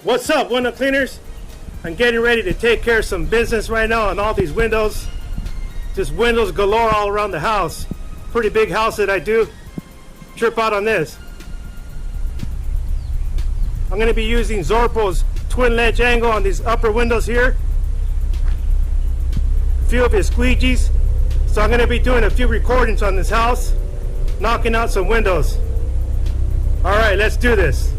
What's up, window cleaners? I'm getting ready to take care of some business right now on all these windows. Just windows galore all around the house. Pretty big house that I do. Trip out on this. I'm going to be using Sörbo's twin ledge angle on these upper windows here. A few of his squeegees. So I'm going to be doing a few recordings on this house, knocking out some windows. Alright, let's do this.